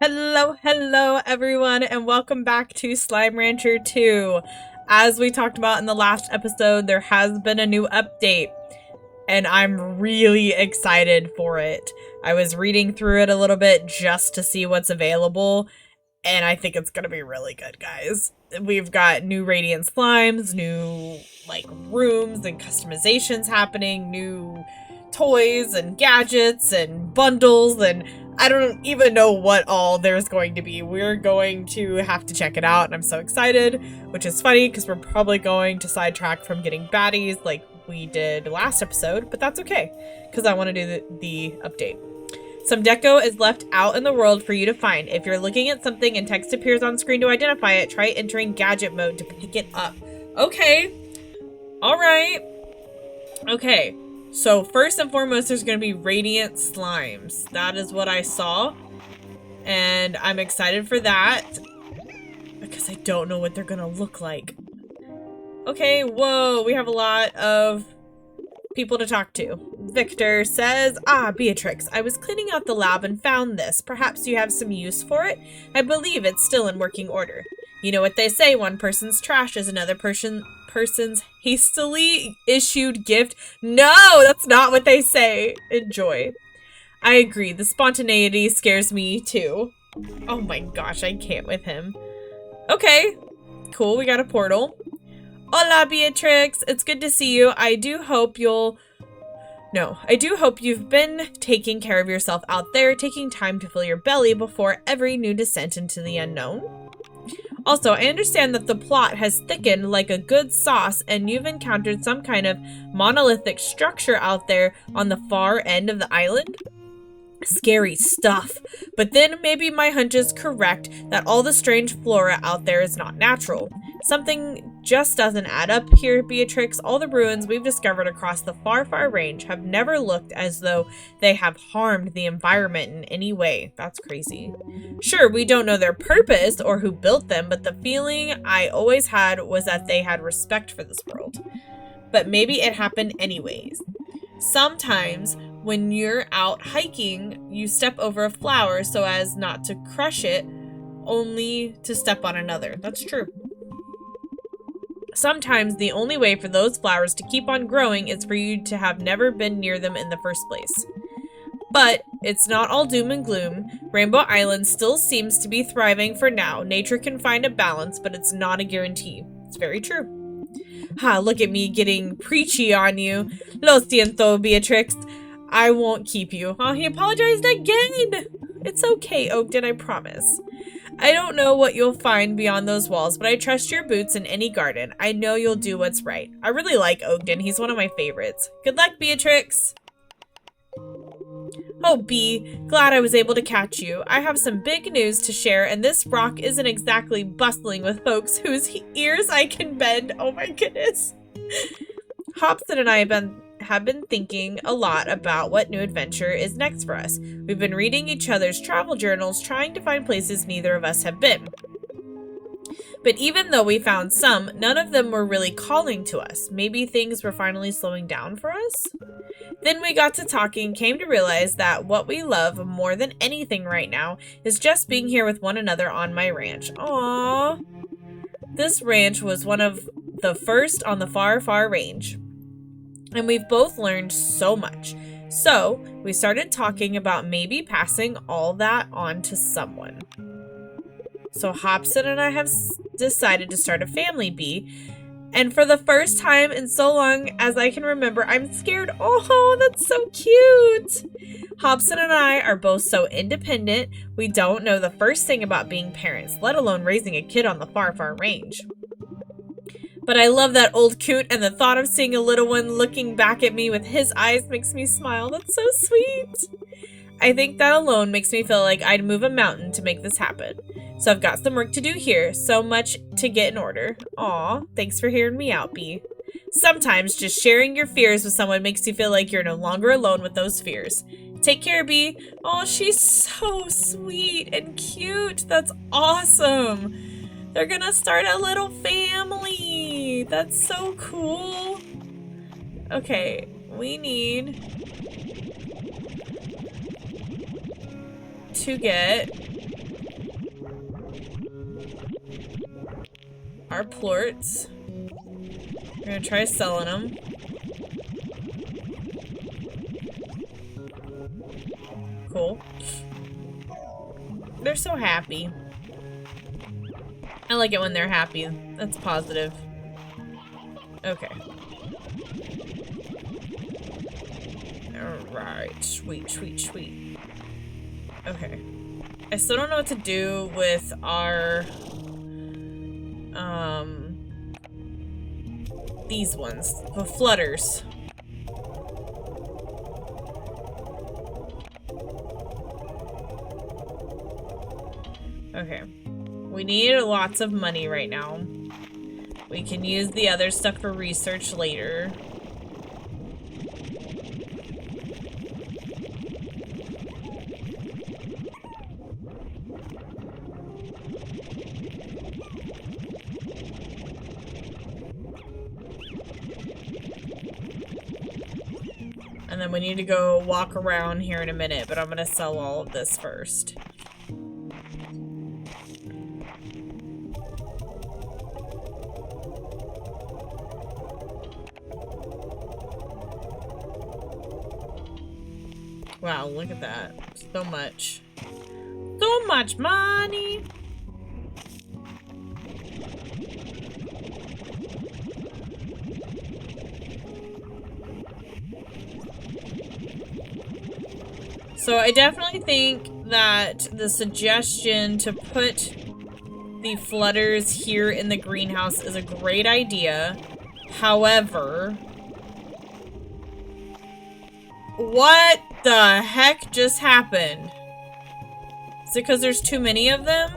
Hello everyone, and welcome back to Slime Rancher 2. As we talked about in the last episode, there has been a new update, and I'm really excited for it. I was reading through it a little bit just to see what's available, and I think it's gonna be really good, guys. We've got new Radiant Slimes, new, rooms and customizations happening, new toys and gadgets and bundles, and I don't even know what all there's going to be. We're going to have to check it out, and I'm so excited, which is funny because we're probably going to sidetrack from getting baddies like we did last episode, but that's okay because I want to do the update. Some deco is left out in the world for you to find. If you're looking at something and text appears on screen to identify it, try entering gadget mode to pick it up. Okay. Alright. Okay. So first and foremost, there's going to be Radiant Slimes. That is what I saw. And I'm excited for that. Because I don't know what they're going to look like. Okay, whoa. We have a lot of people to talk to. Victor says, Beatrix, I was cleaning out the lab and found this. Perhaps you have some use for it? I believe it's still in working order. You know what they say, one person's trash is another person's hastily issued gift. No, that's not what they say. Enjoy. I agree. The spontaneity scares me too. Oh my gosh, I can't with him. Okay, cool. We got a portal. Hola, Beatrix. It's good to see you. I do hope you've been taking care of yourself out there, taking time to fill your belly before every new descent into the unknown. Also, I understand that the plot has thickened like a good sauce and you've encountered some kind of monolithic structure out there on the far end of the island. Scary stuff. But then maybe my hunch is correct that all the strange flora out there is not natural. Something just doesn't add up here, Beatrix. All the ruins we've discovered across the far range have never looked as though they have harmed the environment in any way. That's crazy. Sure, we don't know their purpose or who built them, but the feeling I always had was that they had respect for this world. But maybe it happened anyways. Sometimes when you're out hiking, you step over a flower so as not to crush it, only to step on another. That's true. Sometimes the only way for those flowers to keep on growing is for you to have never been near them in the first place. But it's not all doom and gloom. Rainbow Island still seems to be thriving for now. Nature can find a balance, but it's not a guarantee. It's very true. Look at me getting preachy on you. Lo siento, Beatrix. I won't keep you. He apologized again. It's okay, Ogden, I promise. I don't know what you'll find beyond those walls, but I trust your boots in any garden. I know you'll do what's right. I really like Ogden. He's one of my favorites. Good luck, Beatrix. Oh, Bee, glad I was able to catch you. I have some big news to share, and this rock isn't exactly bustling with folks whose ears I can bend. Oh my goodness. Hobson and I have been thinking a lot about what new adventure is next for us. We've been reading each other's travel journals, trying to find places neither of us have been. But even though we found some, none of them were really calling to us. Maybe things were finally slowing down for us? Then we got to talking and came to realize that what we love more than anything right now is just being here with one another on my ranch. Aww. This ranch was one of the first on the far range. And we've both learned so much. So we started talking about maybe passing all that on to someone. So Hobson and I have decided to start a family, Bee. And for the first time in so long as I can remember, I'm scared. Oh, that's so cute. Hobson and I are both so independent. We don't know the first thing about being parents, let alone raising a kid on the far range. But I love that old coot, and the thought of seeing a little one looking back at me with his eyes makes me smile. That's so sweet. I think that alone makes me feel like I'd move a mountain to make this happen. So I've got some work to do here, so much to get in order. Aw, thanks for hearing me out, Bee. Sometimes just sharing your fears with someone makes you feel like you're no longer alone with those fears. Take care, Bee. Oh, she's so sweet and cute. That's awesome. They're gonna start a little family. That's so cool. Okay, we need to get our plorts. We're gonna try selling them. Cool. They're so happy. I like it when they're happy. That's positive. Okay. Alright. Sweet, sweet, sweet. Okay. I still don't know what to do with our... these ones. The flutters. Okay. We need lots of money right now. We can use the other stuff for research later. And then we need to go walk around here in a minute, but I'm gonna sell all of this first. Wow, look at that. So much. So much money! So I definitely think that the suggestion to put the flutters here in the greenhouse is a great idea. However, what the heck just happened? Is it because there's too many of them?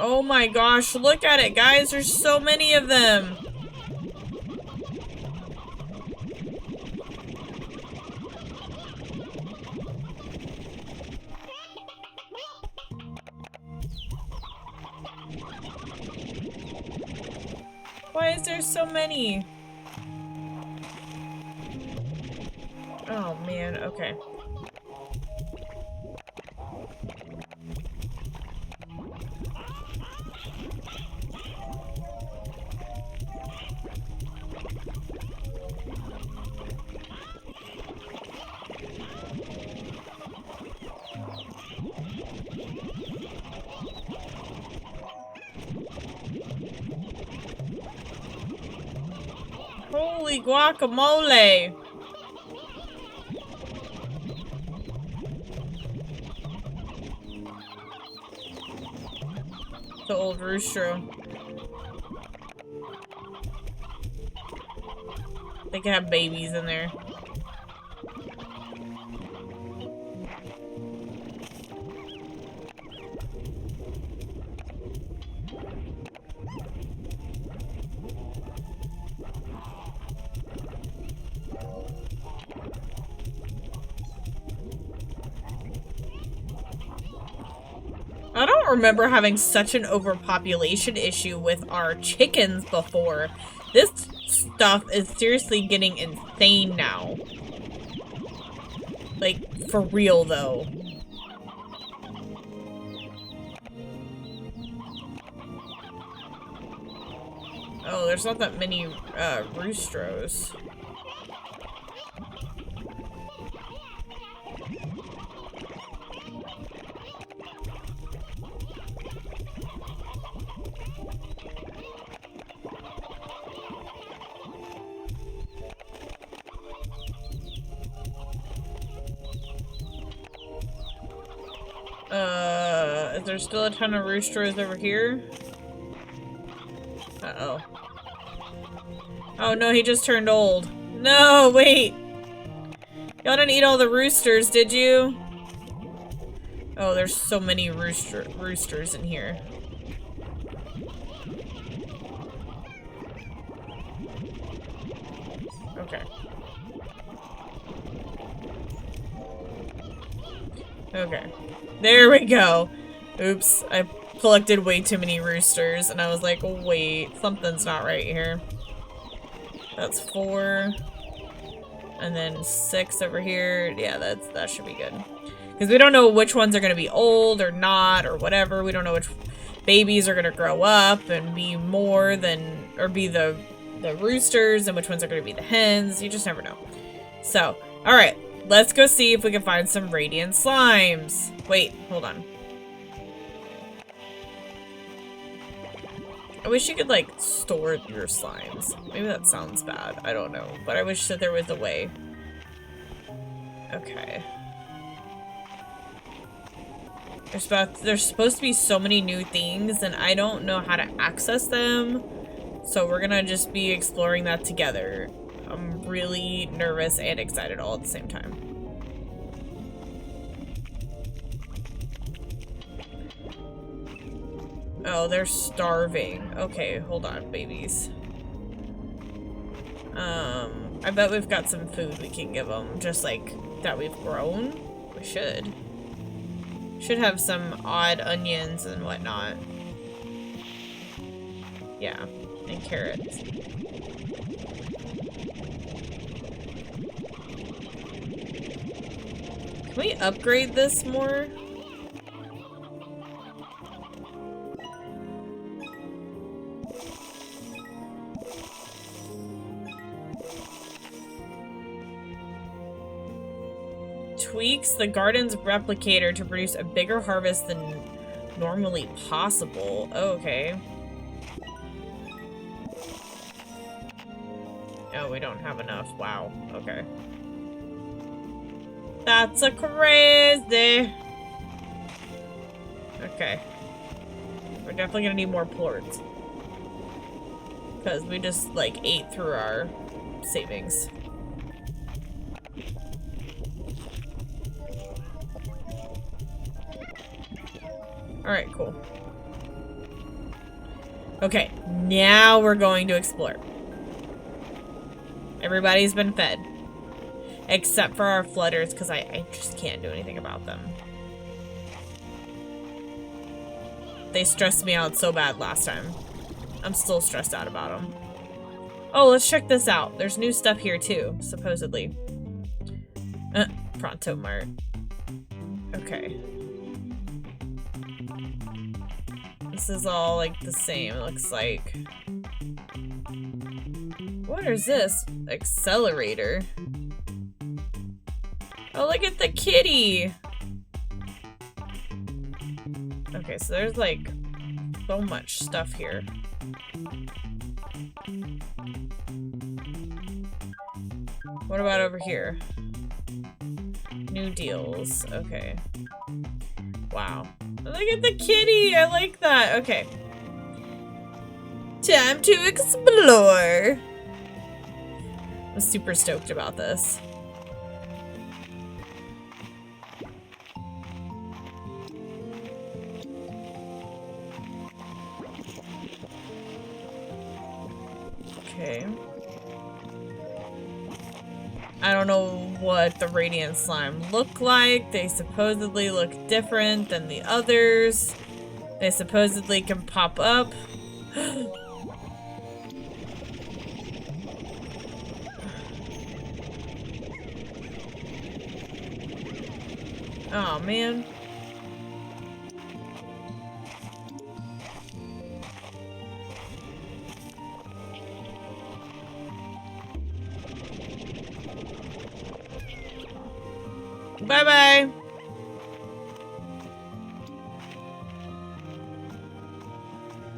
Oh my gosh, look at it, guys. There's so many of them. Why is there so many? Oh man, okay. Holy guacamole! The old rooster. They can have babies in there. I don't remember having such an overpopulation issue with our chickens before. This stuff is seriously getting insane now. Like, for real though. Oh, there's not that many roosters. Is there still a ton of roosters over here? Uh-oh. Oh no, he just turned old. No, wait! Y'all didn't eat all the roosters, did you? Oh, there's so many roosters in here. Okay. Okay. There we go. Oops, I collected way too many roosters, and I was like, wait, something's not right here. That's 4. And then 6 over here. Yeah, that should be good. Because we don't know which ones are going to be old or not or whatever. We don't know which babies are going to grow up and be more than, or be the roosters, and which ones are going to be the hens. You just never know. So, alright. Let's go see if we can find some radiant slimes. Wait, hold on. I wish you could, like, store your slimes. Maybe that sounds bad. I don't know. But I wish that there was a way. Okay. There's supposed to be so many new things, and I don't know how to access them. So we're gonna just be exploring that together. I'm really nervous and excited all at the same time. Oh, they're starving. Okay, hold on, babies. I bet we've got some food we can give them, just like that we've grown. We should. Should have some odd onions and whatnot. Yeah, and carrots. Can we upgrade this more? Tweaks the garden's replicator to produce a bigger harvest than normally possible. Oh, okay. Oh, we don't have enough. Wow. Okay. That's a crazy. Okay. We're definitely gonna need more plorts. Because we just, like, ate through our savings. Alright, cool. Okay, now we're going to explore. Everybody's been fed. Except for our flutters, because I just can't do anything about them. They stressed me out so bad last time. I'm still stressed out about them. Oh, let's check this out. There's new stuff here too, supposedly. Pronto Mart. Okay. This is all like the same, it looks like. What is this? Accelerator. Oh, look at the kitty! Okay, so there's like so much stuff here. What about over here? New deals. Okay. Wow. Look at the kitty! I like that. Okay. Time to explore! I'm super stoked about this. Okay. I don't know what the radiant slime look like. They supposedly look different than the others. They supposedly can pop up. Oh man. Bye-bye.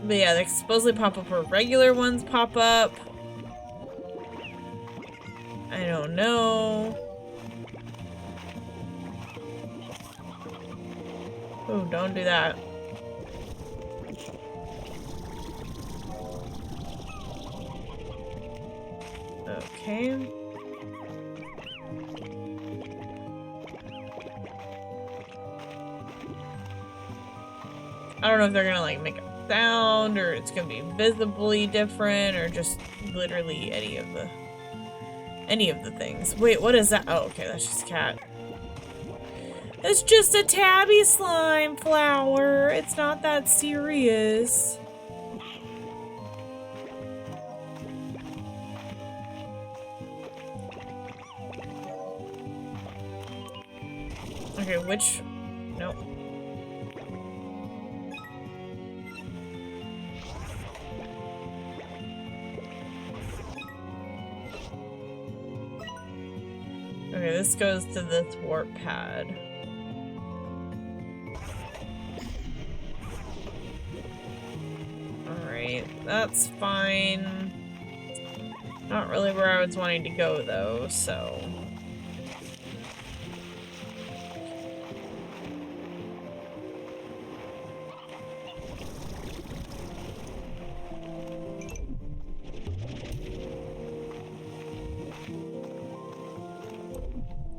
But yeah, they supposedly pop up where regular ones pop up. I don't know. Oh, don't do that. Okay. I don't know if they're gonna like make a sound or it's gonna be visibly different or just literally any of the things. Wait, what is that? Oh, okay, that's just a cat. It's just a tabby slime flower. It's not that serious. Okay, which... Nope. Okay, this goes to this warp pad. Alright, that's fine. Not really where I was wanting to go, though, so...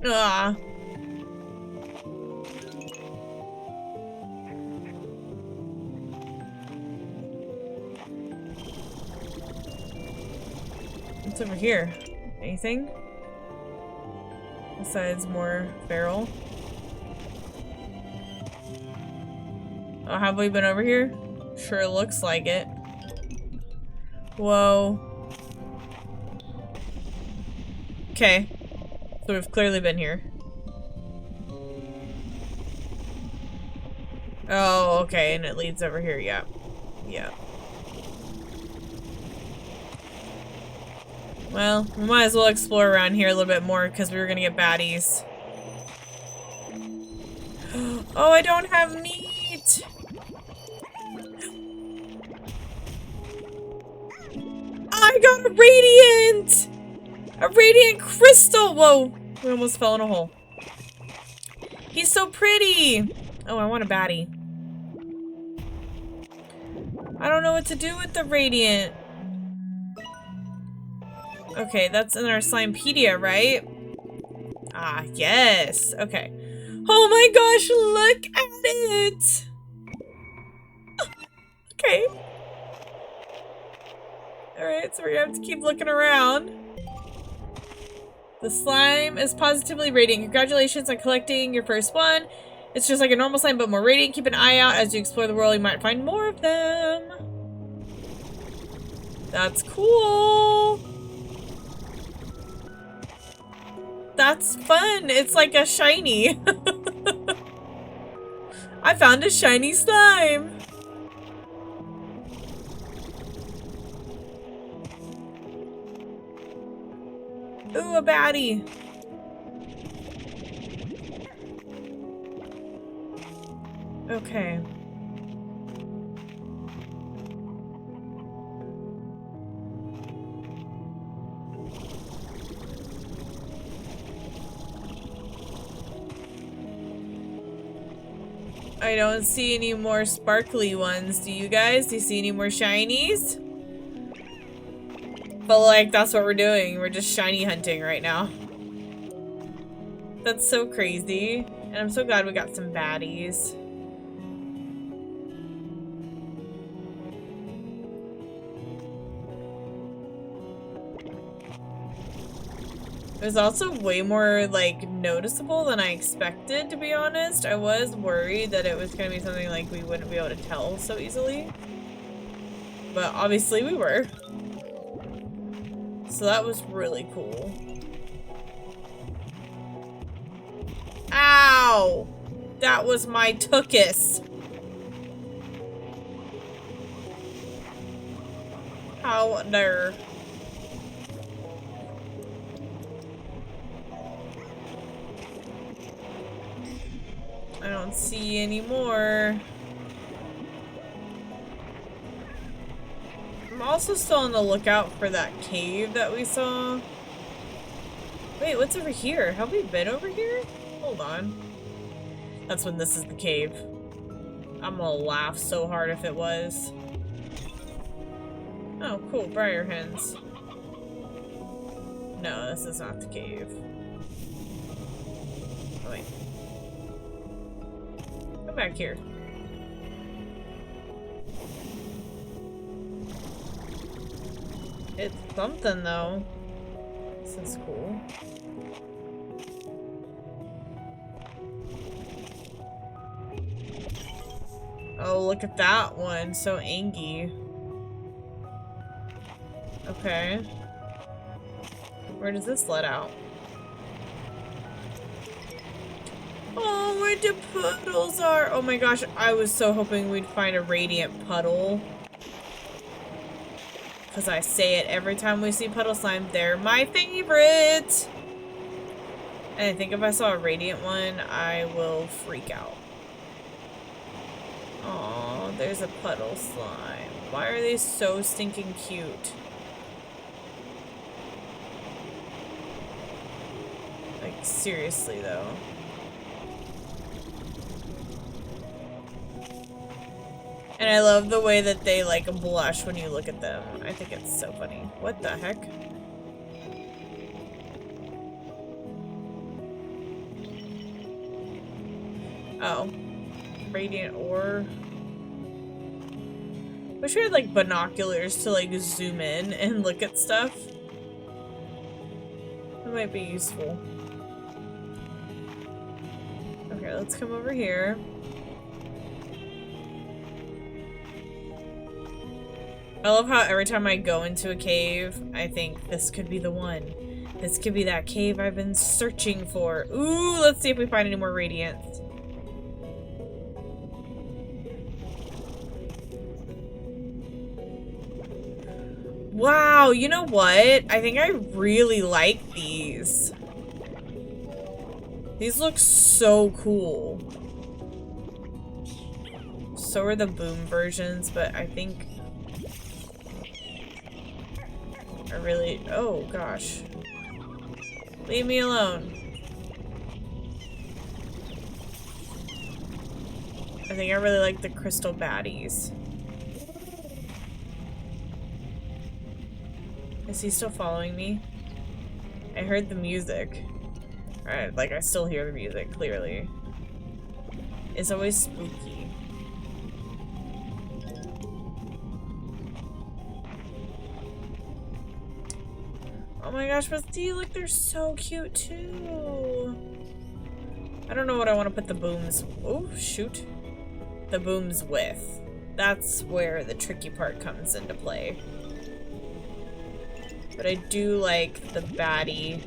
Ah. What's over here? Anything? Besides more feral? Oh, have we been over here? Sure looks like it. Whoa. Okay. So we've clearly been here. Oh, okay, and it leads over here, yeah. Yeah. Well, we might as well explore around here a little bit more because we were gonna get baddies. Oh, I don't have meat! I got a radiant! A radiant crystal! Whoa! We almost fell in a hole. He's so pretty! Oh, I want a baddie. I don't know what to do with the radiant. Okay, that's in our Slimepedia, right? Ah, yes. Okay. Oh my gosh, look at it! Okay. Alright, so we're gonna have to keep looking around. The slime is positively radiant. Congratulations on collecting your first one. It's just like a normal slime, but more radiant. Keep an eye out as you explore the world. You might find more of them. That's cool. That's fun. It's like a shiny. I found a shiny slime. Ooh, a baddie. Okay. I don't see any more sparkly ones. Do you guys? Do you see any more shinies? But like, that's what we're doing. We're just shiny hunting right now. That's so crazy. And I'm so glad we got some baddies. It was also way more, like, noticeable than I expected, to be honest. I was worried that it was gonna be something, like, we wouldn't be able to tell so easily. But obviously we were. So that was really cool. Ow! That was my tuchus. How dare. I don't see any more. I'm also still on the lookout for that cave that we saw. Wait, what's over here? Have we been over here? Hold on. That's when this is the cave. I'm gonna laugh so hard if it was. Oh, cool. Briar hens. No, this is not the cave. Oh, wait. Come back here. It's something, though. This is cool. Oh, look at that one. So angy. Okay. Where does this let out? Oh, where the puddles are. Oh my gosh, I was so hoping we'd find a radiant puddle. Because I say it every time we see puddle slime. They're my favorite. And I think if I saw a radiant one, I will freak out. Oh, there's a puddle slime. Why are they so stinking cute? Like, seriously, though. And I love the way that they, like, blush when you look at them. I think it's so funny. What the heck? Oh. Radiant ore. Wish we had, like, binoculars to, like, zoom in and look at stuff. That might be useful. Okay, let's come over here. I love how every time I go into a cave, I think this could be the one. This could be that cave I've been searching for. Ooh, let's see if we find any more radiance. Wow, you know what? I think I really like these. These look so cool. So are the boom versions, but I think I really... Oh, gosh. Leave me alone. I think I really like the crystal baddies. Is he still following me? I heard the music. Alright, like I still hear the music, clearly. It's always spooky. Oh my gosh, but see, look, they're so cute too. I don't know what I want to put the booms. Oh, shoot. The booms with. That's where the tricky part comes into play. But I do like the baddie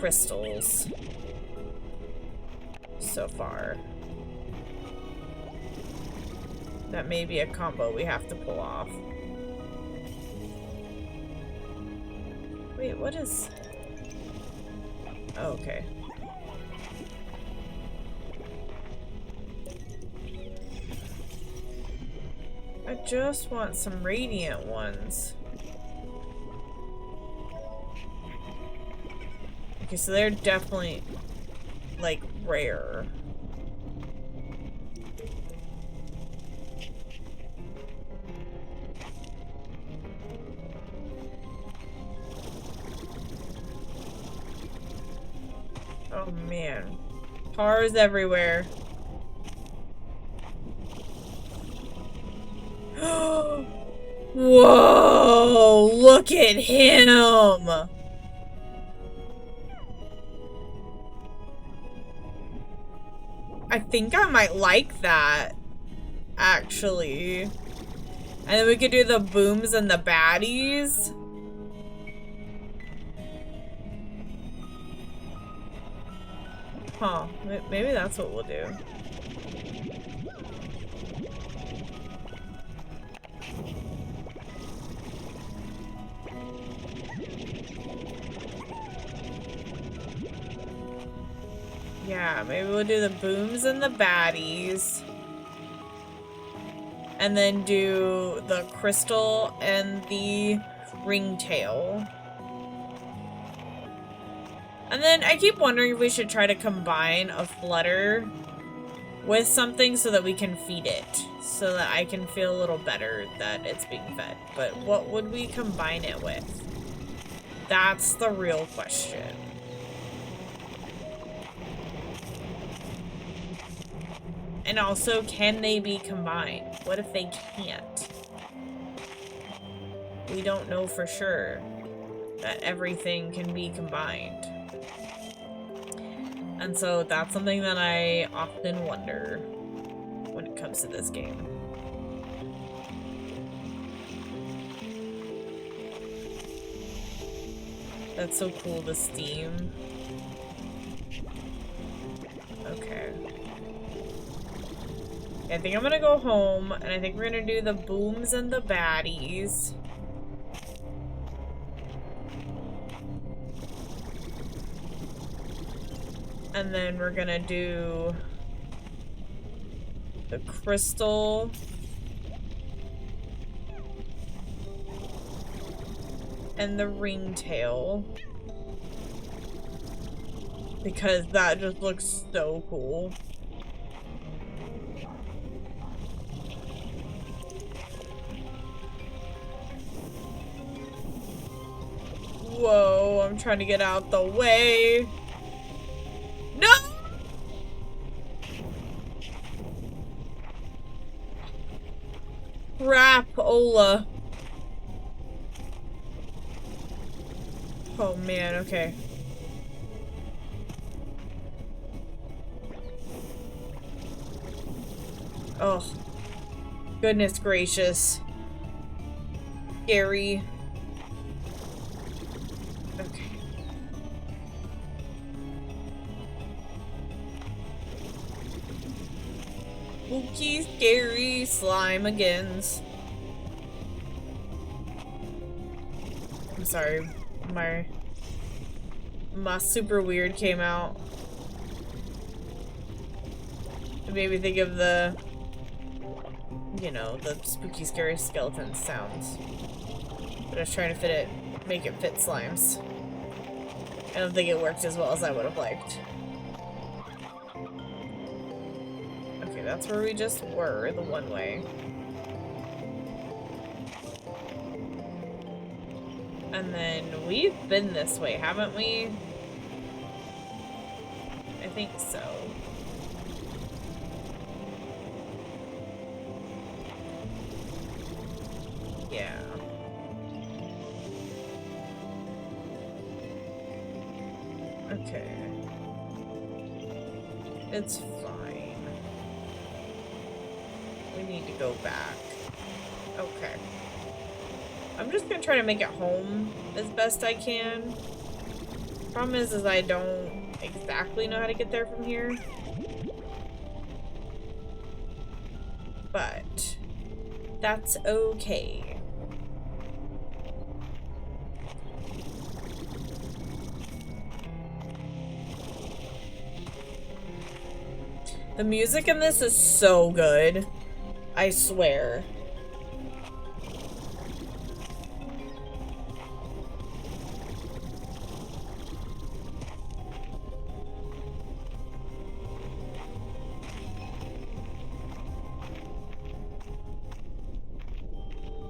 crystals so far. That may be a combo we have to pull off. Wait, what is... Oh, okay. I just want some radiant ones. Okay, so they're definitely, like, rare. Oh, man. Cars everywhere. Whoa! Look at him! I think I might like that, actually. And then we could do the booms and the baddies. Huh, maybe that's what we'll do. Yeah, maybe we'll do the booms and the baddies. And then do the crystal and the ringtail. And then I keep wondering if we should try to combine a flutter with something so that we can feed it. So that I can feel a little better that it's being fed. But what would we combine it with? That's the real question. And also, can they be combined? What if they can't? We don't know for sure that everything can be combined. And so that's something that I often wonder when it comes to this game. That's so cool, the steam. Okay. I think I'm gonna go home, and I think we're gonna do the booms and the baddies. And then we're gonna do the crystal. And the ringtail. Because that just looks so cool. Whoa, I'm trying to get out the way. No! Crap-ola. Oh man, okay. Oh. Goodness gracious. Scary. Okay. Spooky, scary slimegans. I'm sorry. My super weird came out. It made me think of the, you know, the spooky, scary skeleton sounds. But I was trying to fit it, make it fit slimes. I don't think it worked as well as I would have liked. Okay, that's where we just were, the one way. And then we've been this way, haven't we? I think so. Yeah. Okay. It's fine. We need to go back. Okay. I'm just gonna try to make it home as best I can. Problem is I don't exactly know how to get there from here. But that's okay. The music in this is so good. I swear.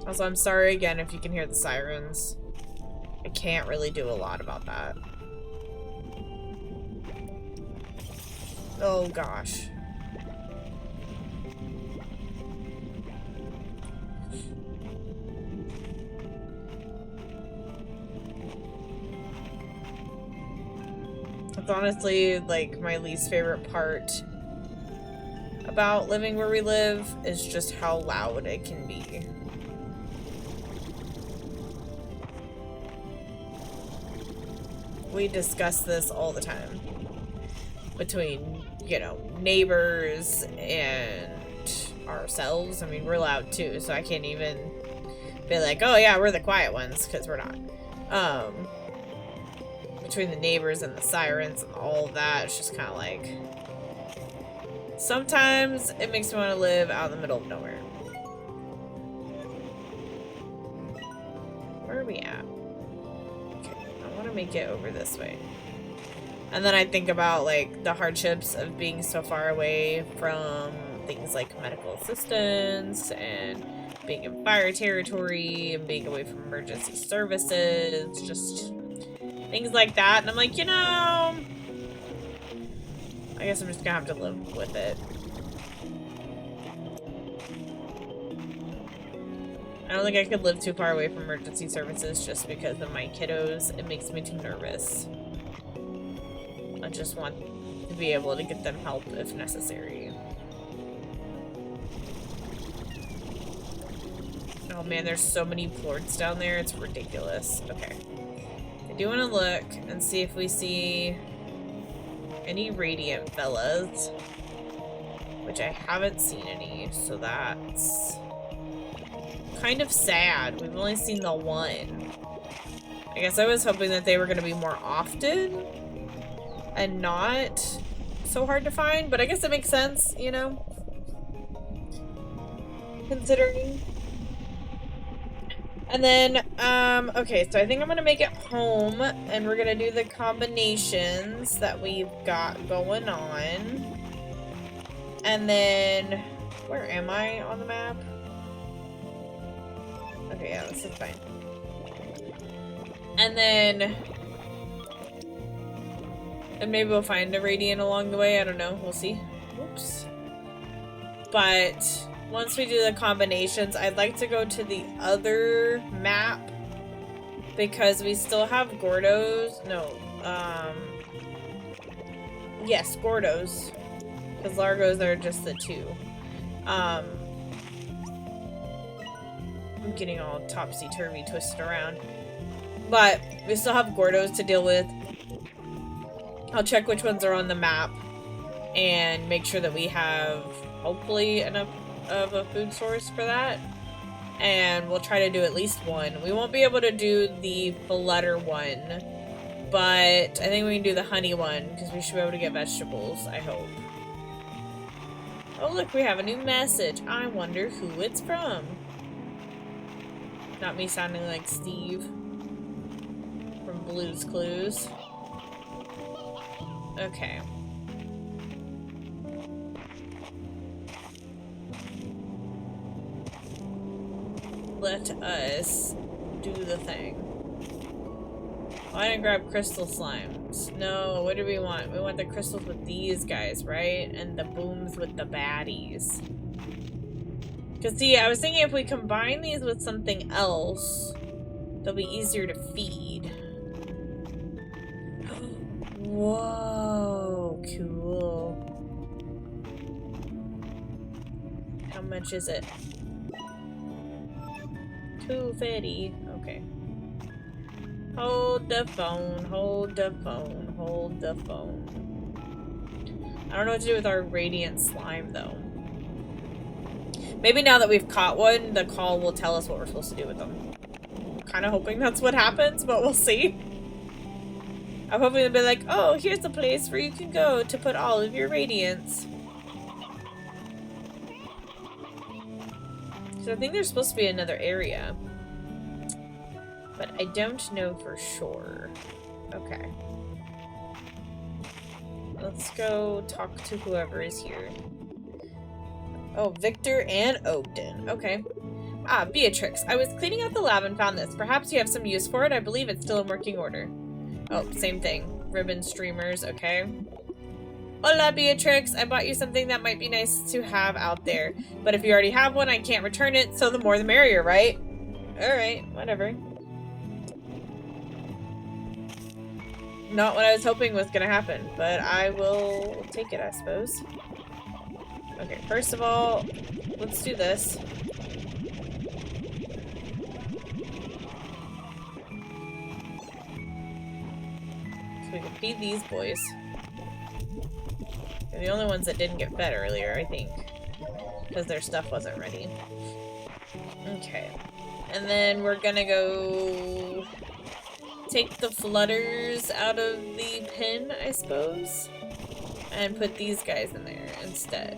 Also, I'm sorry again if you can hear the sirens. I can't really do a lot about that. Oh gosh. It's honestly like my least favorite part about living where we live is just how loud it can be. We discuss this all the time between, you know, neighbors and ourselves. I mean, we're loud too, so I can't even be like, oh yeah, we're the quiet ones, because we're not. Between the neighbors and the sirens and all of that, it's just kind of like, sometimes it makes me want to live out in the middle of nowhere. Where are we at? Make it over this way. And then I think about like the hardships of being so far away from things like medical assistance and being in fire territory and being away from emergency services, just things like that. And I'm like, you know, I guess I'm just gonna have to live with it. I don't think I could live too far away from emergency services just because of my kiddos. It makes me too nervous. I just want to be able to get them help if necessary. Oh man, there's so many plorts down there. It's ridiculous. Okay. I do want to look and see if we see any radiant fellas. which I haven't seen any, so that's kind of sad. We've only seen the one. I guess I was hoping that they were going to be more often and not so hard to find, but I guess it makes sense, you know, considering. And then, okay, so I think I'm gonna make it home, and we're gonna do the combinations that we've got going on. And then, where am I on the map? Okay, yeah, this is fine. And then, and maybe we'll find a Radiant along the way, I don't know, we'll see. Whoops. But once we do the combinations, I'd like to go to the other map because we still have Gordos. No, yes, Gordos. Because Largos are just the two. I'm getting all topsy-turvy twisted around. But we still have Gordos to deal with. I'll check which ones are on the map and make sure that we have hopefully enough of a food source for that, and we'll try to do at least one. We won't be able to do the flutter one, but I think we can do the honey one because we should be able to get vegetables, I hope. Oh look, we have a new message. I wonder who it's from. Not me sounding like Steve from Blue's Clues. Okay. Let us do the thing. Oh, I didn't grab crystal slimes. No, what do we want? We want the crystals with these guys, right? And the booms with the baddies. Because see, I was thinking if we combine these with something else, they'll be easier to feed. Whoa, cool. How much is it? $2.50. Okay. Hold the phone, hold the phone, hold the phone. I don't know what to do with our radiant slime though. Maybe now that we've caught one, the call will tell us what we're supposed to do with them. I'm kind of hoping that's what happens, but we'll see. I'm hoping they'll be like, oh, here's a place where you can go to put all of your radiance. So I think there's supposed to be another area. But I don't know for sure. Okay. Let's go talk to whoever is here. Oh, Victor and Ogden. Okay. Ah, Beatrix. I was cleaning out the lab and found this. Perhaps you have some use for it. I believe it's still in working order. Oh, same thing. Ribbon streamers. Okay. Hola, Beatrix. I bought you something that might be nice to have out there. But if you already have one, I can't return it, so the more the merrier, right? Alright, whatever. Not what I was hoping was gonna happen, but I will take it, I suppose. Okay, first of all, let's do this. So we can feed these boys. They're the only ones that didn't get fed earlier, I think. Because their stuff wasn't ready. Okay. And then we're gonna go take the flutters out of the pen, I suppose. And put these guys in there instead.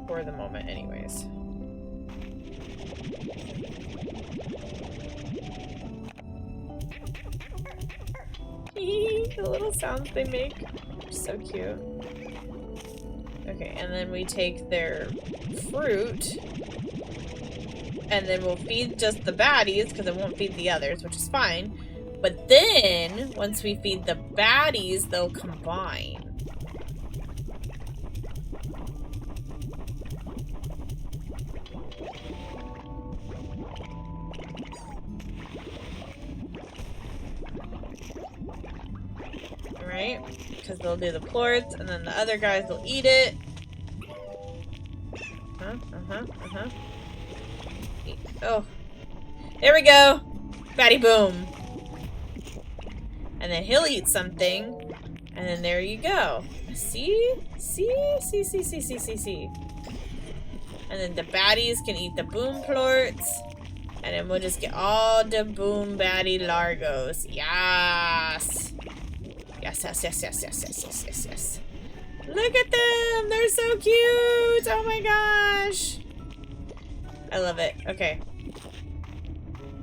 For the moment, anyways. The little sounds they make are so cute. Okay, and then we take their fruit, and then we'll feed just the baddies, because it won't feed the others, which is fine. But then, once we feed the baddies, they'll combine. Right? Because they'll do the plorts, and then the other guys will eat it. Oh. There we go. Batty boom. And then he'll eat something. And then there you go. See? See? See, see, see, see, see, see. And then the baddies can eat the boom plorts. And then we'll just get all the boom baddie largos. Yes! Yes, yes, yes, yes, yes, yes, yes, yes, yes. Look at them! They're so cute! Oh my gosh! I love it. Okay.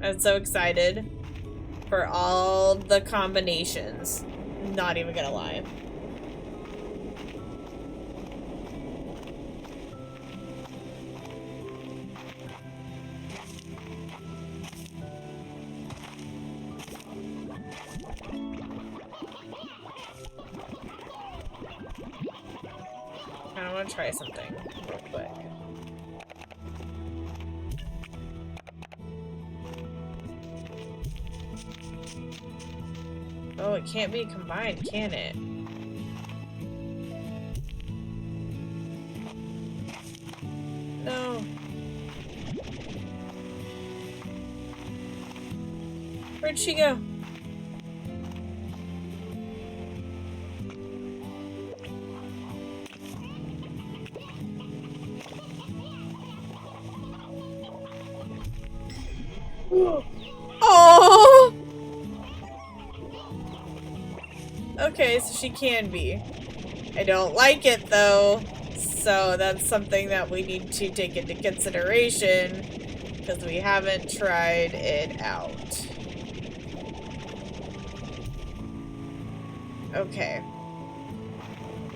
I'm so excited for all the combinations. Not even gonna lie. I want to try something real quick. Oh, it can't be combined, can it? No. Where'd she go? Oh! Okay, so she can be. I don't like it though, so that's something that we need to take into consideration because we haven't tried it out. Okay.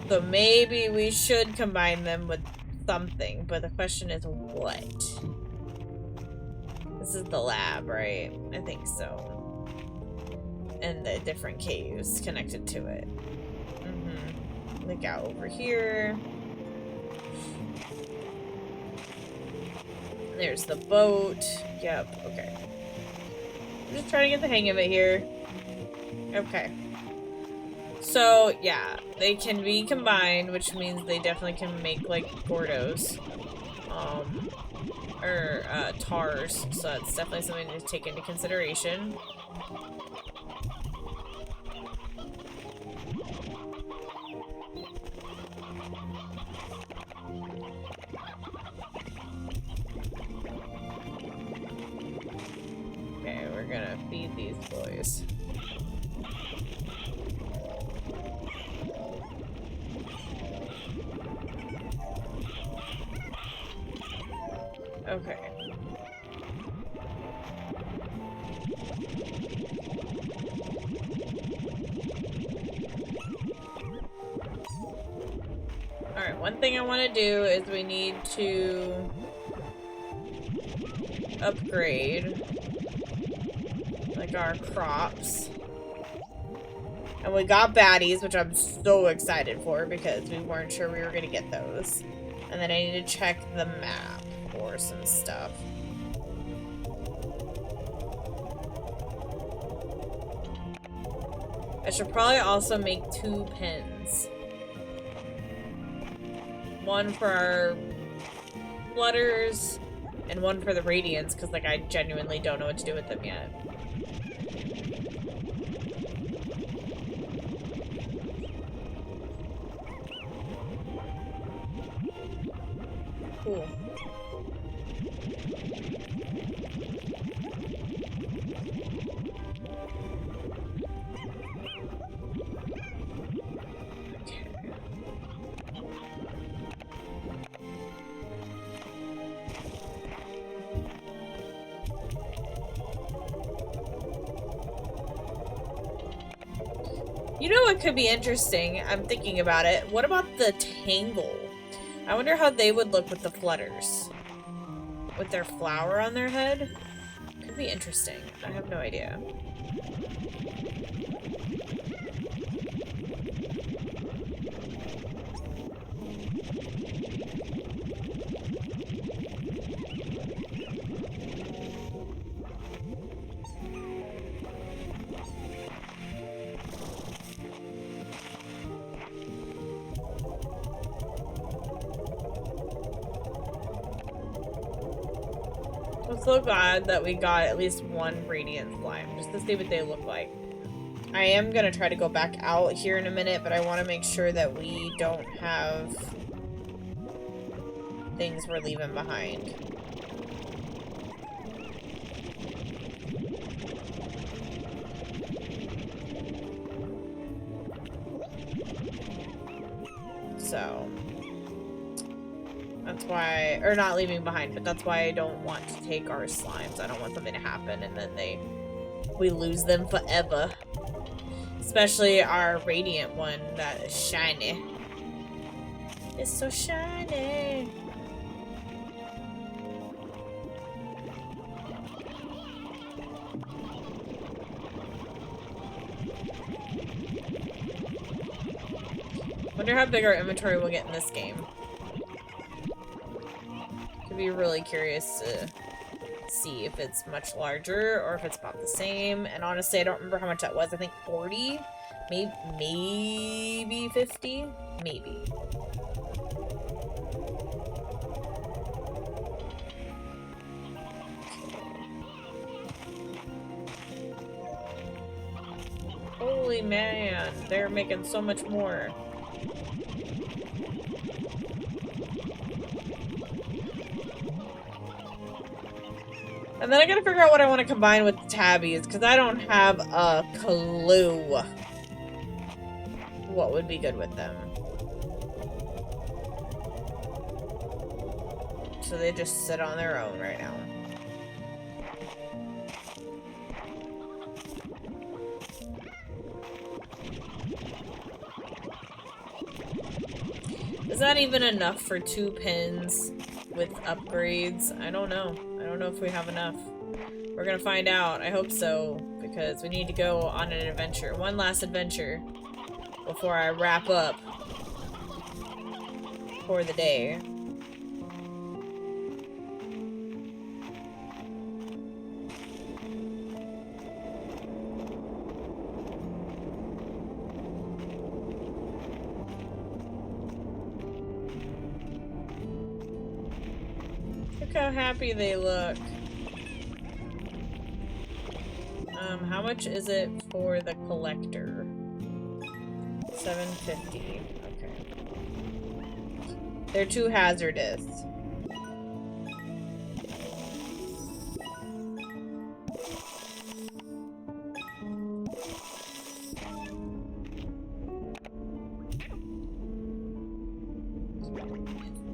So maybe we should combine them with something, but the question is what? This is the lab, right? I think so. And the different caves connected to it. Look out over here. There's the boat. Yep, okay. I'm just trying to get the hang of it here. Okay. So, yeah, they can be combined, which means they definitely can make, like, Gordos. Or, Tars. So that's definitely something to take into consideration. Okay, we're gonna feed these boys. Okay. Alright, one thing I want to do is we need to upgrade like our crops. And we got baddies, which I'm so excited for because we weren't sure we were going to get those. And then I need to check the map for some stuff. I should probably also make 2 pins. One for our flutters and one for the radiants, because like I genuinely don't know what to do with them yet. Cool. You know what could be interesting? I'm thinking about it. What about the Tangle? I wonder how they would look with the flutters. With their flower on their head? Could be interesting. I have no idea. I'm so glad that we got at least one radiant slime, just to see what they look like. I am gonna try to go back out here in a minute, but I want to make sure that we don't have things we're leaving behind. So that's why, or not leaving behind, but that's why I don't want to take our slimes. I don't want something to happen and then we lose them forever. Especially our radiant one that is shiny. It's so shiny. Wonder how big our inventory will get in this game. Could be really curious to see if it's much larger or if it's about the same. And honestly, I don't remember how much that was. I think 40, maybe 50, maybe. Holy man, they're making so much more. And then I gotta figure out what I want to combine with the tabbies, because I don't have a clue what would be good with them. So they just sit on their own right now. Is that even enough for 2 pins with upgrades? I don't know. I don't know if we have enough. We're gonna find out. I hope so, because we need to go on an adventure. One last adventure before I wrap up for the day. Look how happy they look. How much is it for the collector? $7.50. Okay. They're too hazardous.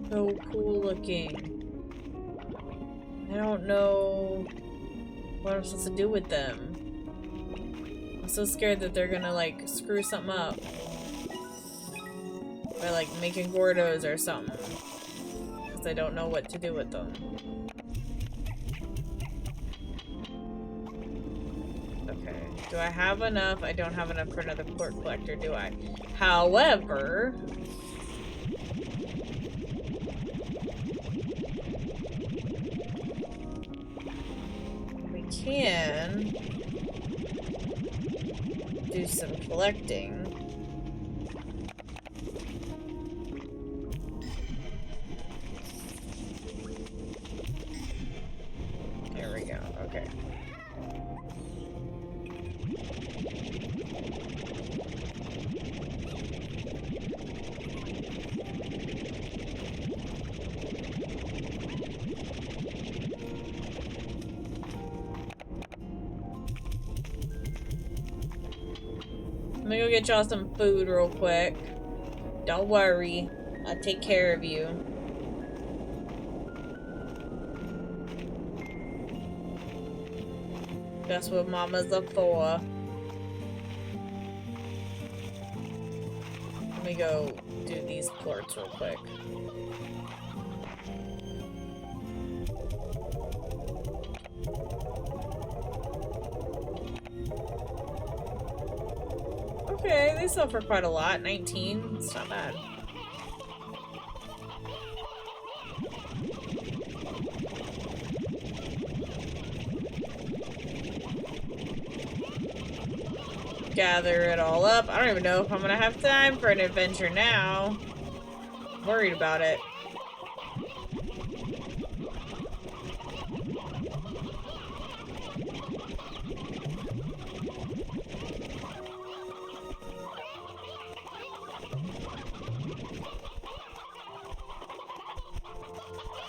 So cool looking. I don't know what I'm supposed to do with them. I'm so scared that they're gonna like screw something up by like making Gordos or something, because I don't know what to do with them. Okay, do I have enough? I don't have enough for another port collector, do I? However, we can do some collecting. There we go. Okay. Let me go get y'all some food real quick. Don't worry. I'll take care of you. That's what mamas are for. Let me go do these plorts real quick. Okay, they sell for quite a lot. 19. It's not bad. Gather it all up. I don't even know if I'm gonna have time for an adventure now. I'm worried about it.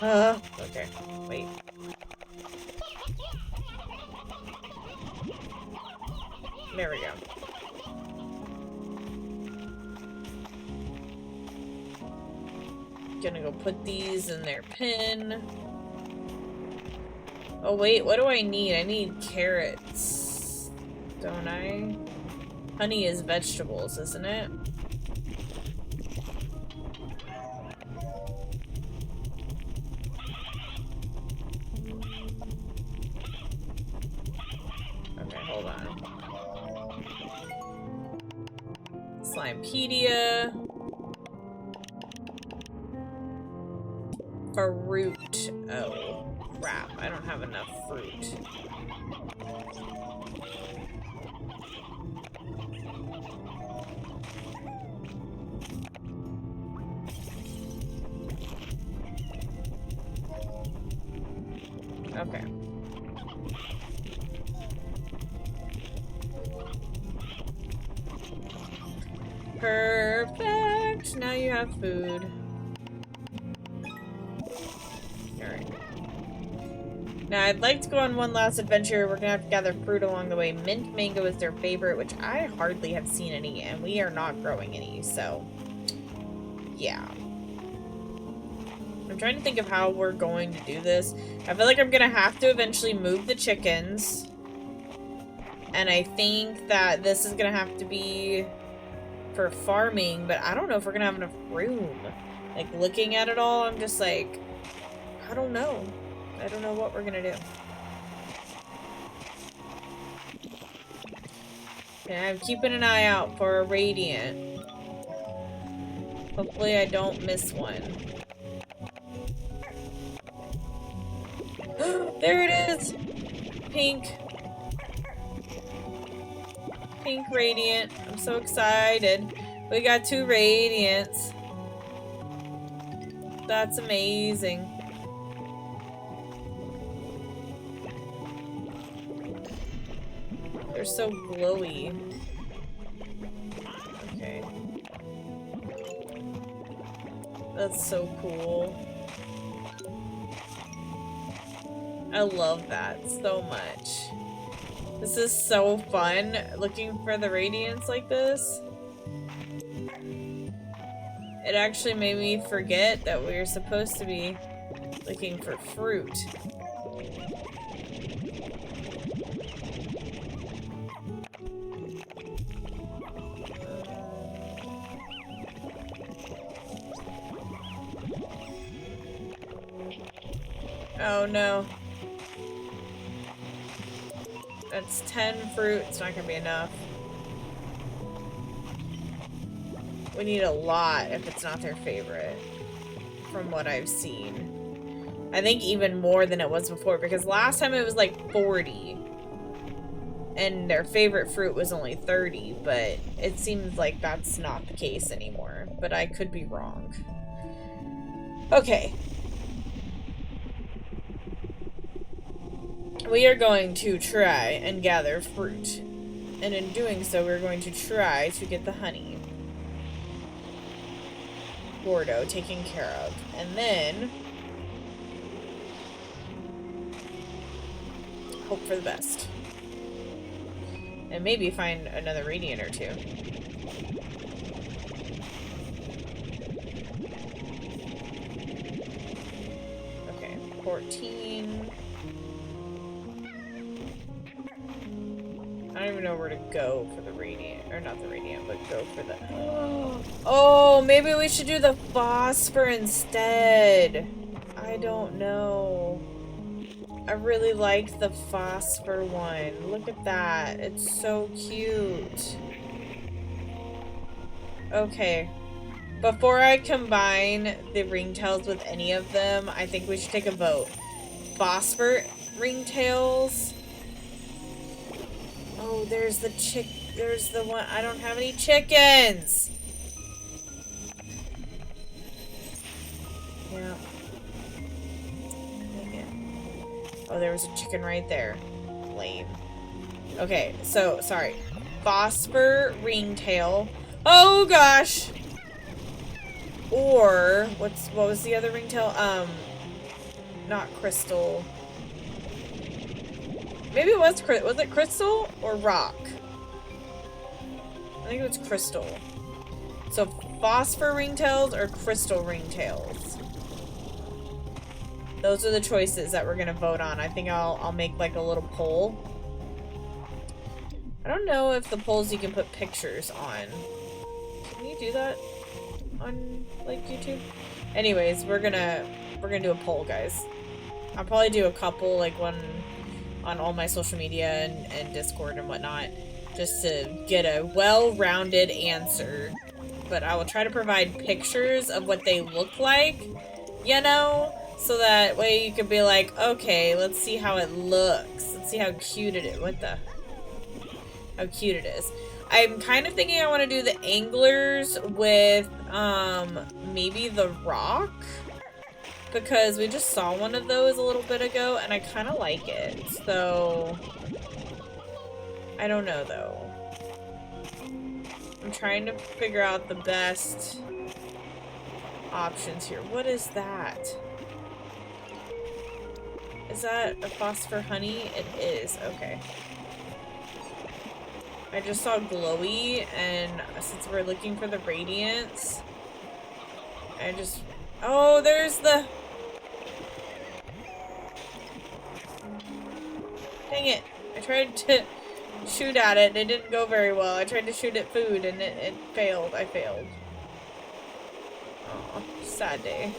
Okay. Wait. There we go. Gonna go put these in their pen. Oh wait, what do I need? I need carrots. Don't I? Honey is vegetables, isn't it? Okay, hold on. Slimepedia. Fruit. Oh, crap. I don't have enough fruit. Okay. Perfect. Now you have food. Alright. Now I'd like to go on one last adventure. We're gonna have to gather fruit along the way. Mint mango is their favorite, which I hardly have seen any, and we are not growing any, so yeah. I'm trying to think of how we're going to do this. I feel like I'm gonna have to eventually move the chickens. And I think that this is gonna have to be for farming, but I don't know if we're gonna have enough room. Like, looking at it all, I'm just like, I don't know. I don't know what we're gonna do. And I'm keeping an eye out for a radiant. Hopefully I don't miss one. There it is! Pink. Pink radiant. I'm so excited. We got 2 radiants. That's amazing. They're so glowy. Okay. That's so cool. I love that so much. This is so fun, looking for the radiance like this. It actually made me forget that we were supposed to be looking for fruit. Oh no. That's 10 fruit. It's not gonna be enough. We need a lot if it's not their favorite, from what I've seen. I think even more than it was before, because last time it was like 40. And their favorite fruit was only 30, but it seems like that's not the case anymore. But I could be wrong. Okay. We are going to try and gather fruit. And in doing so, we're going to try to get the honey. Gordo taken care of. And then hope for the best. And maybe find another radiant or 2. Okay, 14. I don't even know where to go for the radiant, or not the radiant, but go for the... Oh, maybe we should do the phosphor instead. I don't know. I really like the phosphor one. Look at that. It's so cute. Okay. Before I combine the ringtails with any of them, I think we should take a vote. Phosphor ringtails. Oh, there's the one. I don't have any chickens. Yeah. Dang it. Oh, there was a chicken right there. Lame. Okay, so, sorry. Phosphor ringtail. Oh, gosh! Or, what was the other ringtail? not crystal. Maybe it was it crystal or rock? I think it was crystal. So phosphor ringtails or crystal ringtails. Those are the choices that we're gonna vote on. I think I'll make like a little poll. I don't know if the polls you can put pictures on. Can you do that on like YouTube? Anyways, we're gonna do a poll, guys. I'll probably do a couple, like one on all my social media and Discord and whatnot, just to get a well-rounded answer. But I will try to provide pictures of what they look like, you know? So that way you could be like, okay, let's see how it looks. Let's see how cute it is. What the? How cute it is. I'm kind of thinking I want to do the anglers with, maybe the rock. Because we just saw one of those a little bit ago, and I kind of like it. So, I don't know, though. I'm trying to figure out the best options here. What is that? Is that a phosphor honey? It is. Okay. I just saw glowy, and since we're looking for the radiance, I just... Oh, there's the... Dang it. I tried to shoot at it, and it didn't go very well. I tried to shoot at food, and it failed. I failed. Aw, sad day.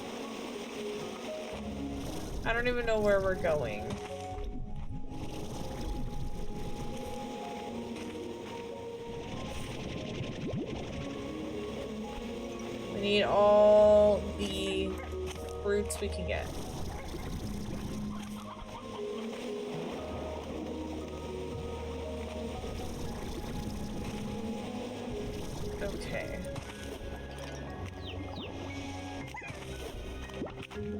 I don't even know where we're going. We need all the fruits we can get. Okay.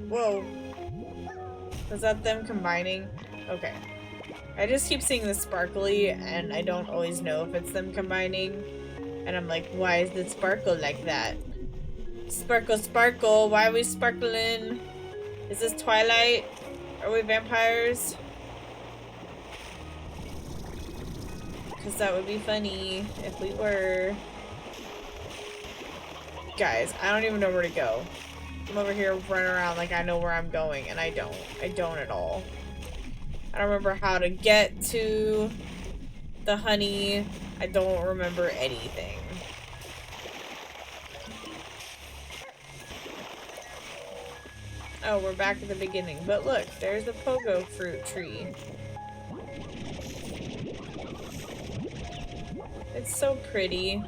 Whoa. Was that them combining? Okay. I just keep seeing the sparkly, and I don't always know if it's them combining. And I'm like, why is it sparkle like that? Sparkle, sparkle. Why are we sparkling? Is this Twilight? Are we vampires? Because that would be funny if we were. Guys, I don't even know where to go. I'm over here running around like I know where I'm going, and I don't. I don't at all. I don't remember how to get to the honey. I don't remember anything. Oh, we're back at the beginning. But look, there's a pogo fruit tree. It's so pretty.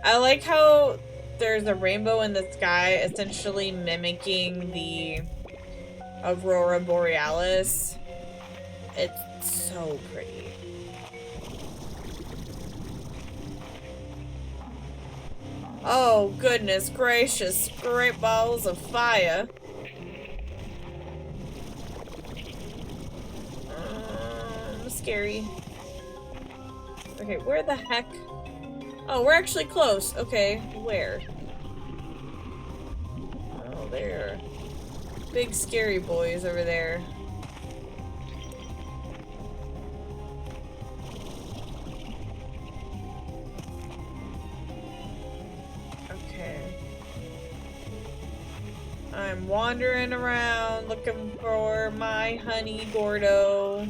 I like how there's a rainbow in the sky, essentially mimicking the Aurora Borealis. It's so pretty. Oh, goodness gracious. Great balls of fire. Scary. Okay, where the heck? Oh, we're actually close. Okay, where? Oh, there. Big scary boys over there. Okay. I'm wandering around looking for my honey Gordo.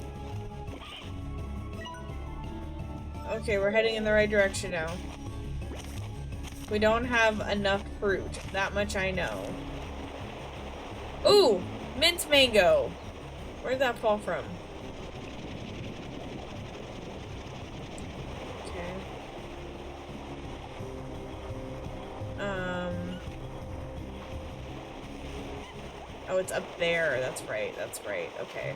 Okay, we're heading in the right direction now. We don't have enough fruit. That much I know. Ooh! Mint mango! Where'd that fall from? Okay. Oh, it's up there. That's right. That's right. Okay.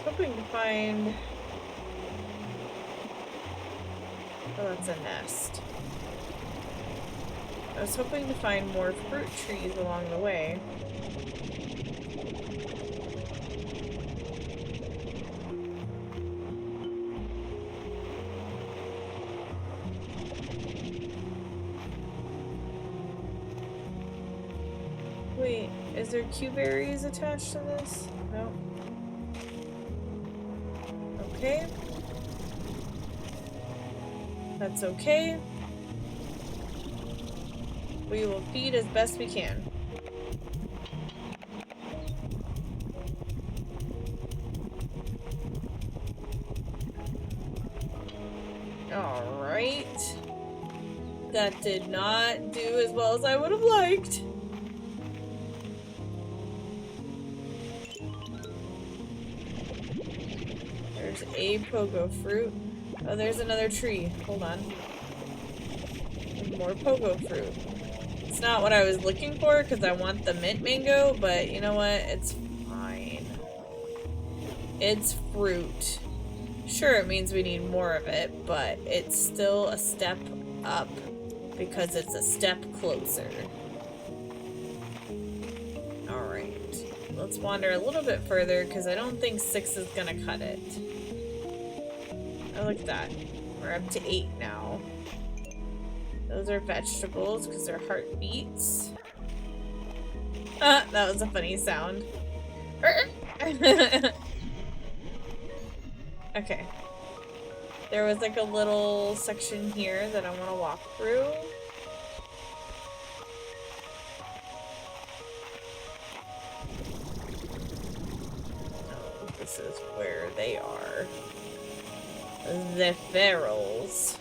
hoping to find... Oh, that's a nest. I was hoping to find more fruit trees along the way. Wait, is there Q-berries attached to this? No. Okay. That's okay. We will feed as best we can. Alright. That did not do as well as I would have liked. There's a pogo fruit. Oh, there's another tree. Hold on. More pogo fruit. It's not what I was looking for because I want the mint mango, but you know what? It's fine. It's fruit. Sure, it means we need more of it, but it's still a step up because it's a step closer. Alright. Let's wander a little bit further because I don't think 6 is gonna cut it. Oh, look at that. We're up to 8 now. Those are vegetables because they're heartbeats. That was a funny sound. Okay. There was like a little section here that I want to walk through. Oh, this is where they are. The ferals.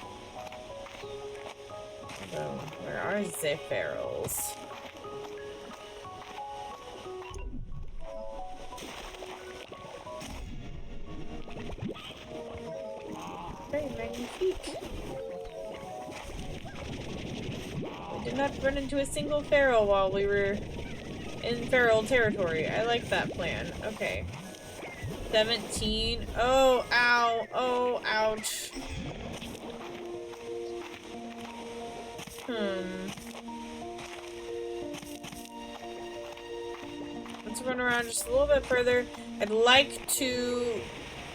Although, where are the ferals? Very magnifique. We did not run into a single feral while we were in feral territory. I like that plan. Okay. 17. Oh, ow. Oh, ouch. Let's run around just a little bit further. I'd like to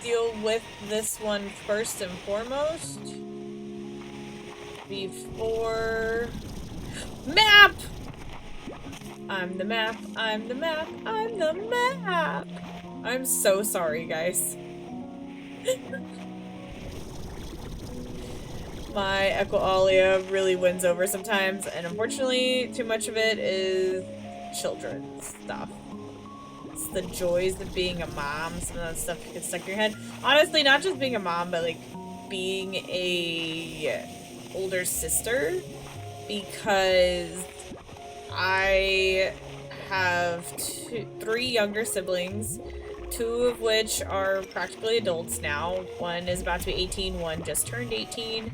deal with this one first and foremost. Before... Map! I'm the map, I'm the map, I'm the map! I'm so sorry, guys. My Equalia really wins over sometimes, and unfortunately, too much of it is children's stuff. It's the joys of being a mom, some of that stuff you can stuck in your head. Honestly, not just being a mom, but like being a older sister, because I have 3 younger siblings, 2 of which are practically adults now. One is about to be 18, one just turned 18,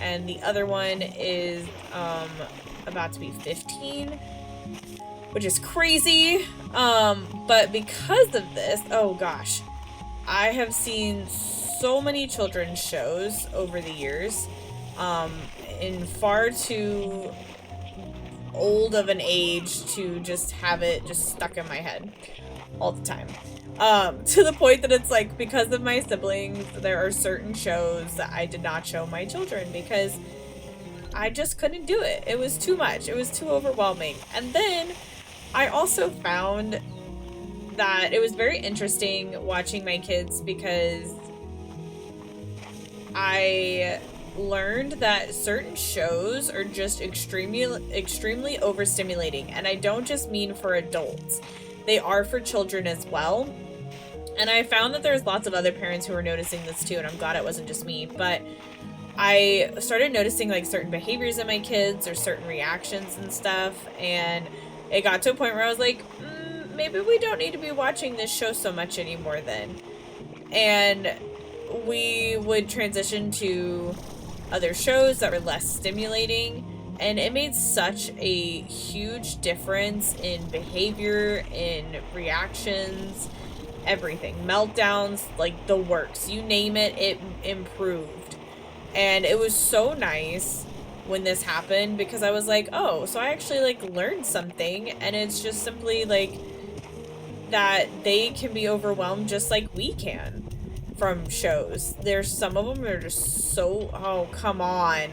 and the other one is about to be 15, which is crazy. But because of this, oh gosh, I have seen so many children's shows over the years, in far too old of an age to just have it just stuck in my head all the time. To the point that it's like, because of my siblings, there are certain shows that I did not show my children because I just couldn't do it. It was too much. It was too overwhelming. And then I also found that it was very interesting watching my kids because I learned that certain shows are just extremely overstimulating. And I don't just mean for adults. They are for children as well. And I found that there's lots of other parents who are noticing this too, and I'm glad it wasn't just me, but I started noticing like certain behaviors in my kids or certain reactions and stuff, and it got to a point where I was like, maybe we don't need to be watching this show so much anymore then. And we would transition to other shows that were less stimulating, and it made such a huge difference in behavior, in reactions, everything. Meltdowns, like the works. You name it, it improved. And it was so nice when this happened because I was like, oh, so I actually like learned something, and it's just simply like that they can be overwhelmed just like we can from shows. There's some of them that are just so, oh, come on.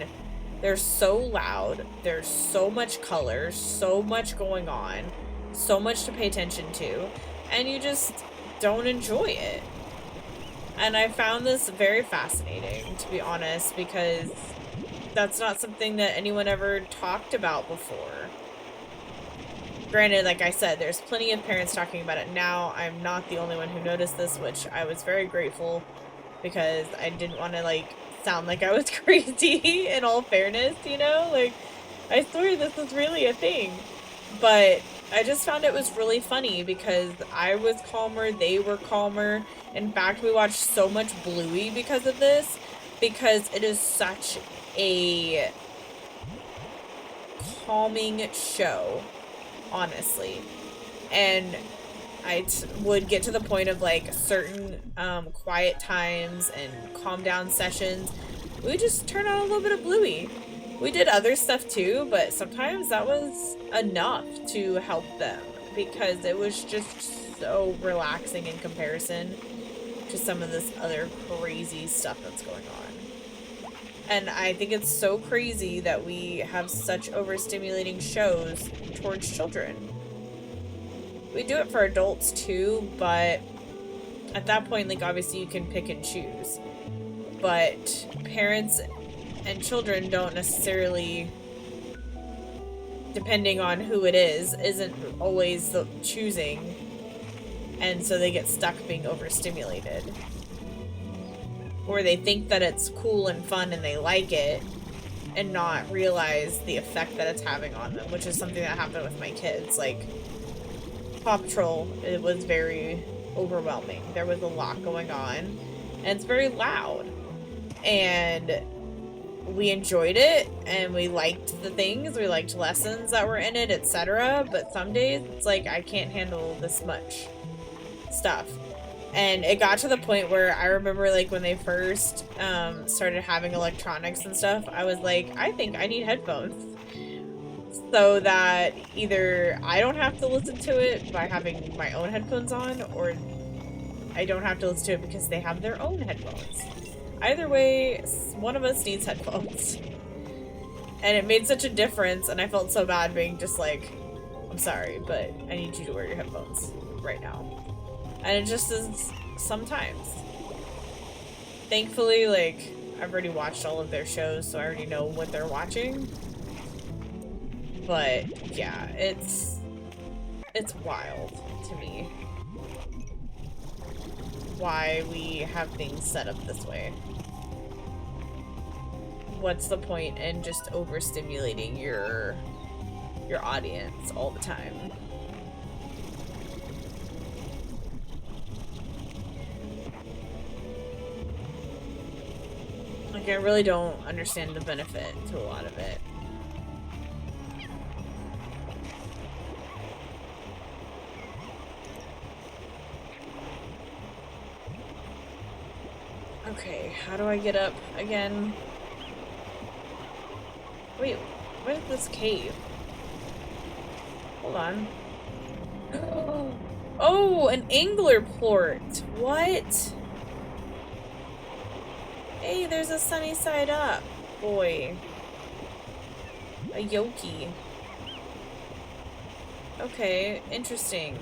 They're so loud. There's so much color, so much going on, so much to pay attention to, and you just don't enjoy it. And I found this very fascinating, to be honest, because that's not something that anyone ever talked about before. Granted, like I said, there's plenty of parents talking about it now. I'm not the only one who noticed this, which I was very grateful because I didn't want to, like, sound like I was crazy in all fairness, you know? Like, I swear this is really a thing. But I just found it was really funny because I was calmer, they were calmer. In fact, we watched so much Bluey because of this, because it is such a calming show, honestly. And I would get to the point of like certain quiet times and calm down sessions. We would just turn on a little bit of Bluey. We did other stuff too, but sometimes that was enough to help them because it was just so relaxing in comparison to some of this other crazy stuff that's going on. And I think it's so crazy that we have such overstimulating shows towards children. We do it for adults too, but at that point, like, obviously you can pick and choose. But parents and children don't necessarily, depending on who it is, isn't always the choosing. And so they get stuck being overstimulated. Or they think that it's cool and fun and they like it and not realize the effect that it's having on them, which is something that happened with my kids. Like, Paw Patrol, it was very overwhelming. There was a lot going on, and it's very loud. And we enjoyed it, and we liked the things, we liked lessons that were in it, etc. But some days, it's like, I can't handle this much stuff. And it got to the point where I remember, like, when they first started having electronics and stuff, I was like, I think I need headphones. So that either I don't have to listen to it by having my own headphones on, or I don't have to listen to it because they have their own headphones. Either way, one of us needs headphones. And it made such a difference, and I felt so bad being just like, I'm sorry, but I need you to wear your headphones right now. And it just is sometimes. Thankfully, like, I've already watched all of their shows, so I already know what they're watching. But yeah, it's wild to me why we have things set up this way. What's the point in just overstimulating your audience all the time? Like, I really don't understand the benefit to a lot of it. Okay, how do I get up again? Wait, what is this cave? Hold on. Oh, an angler port. What? Hey, there's a sunny side up. Boy. A yoki. Okay, interesting.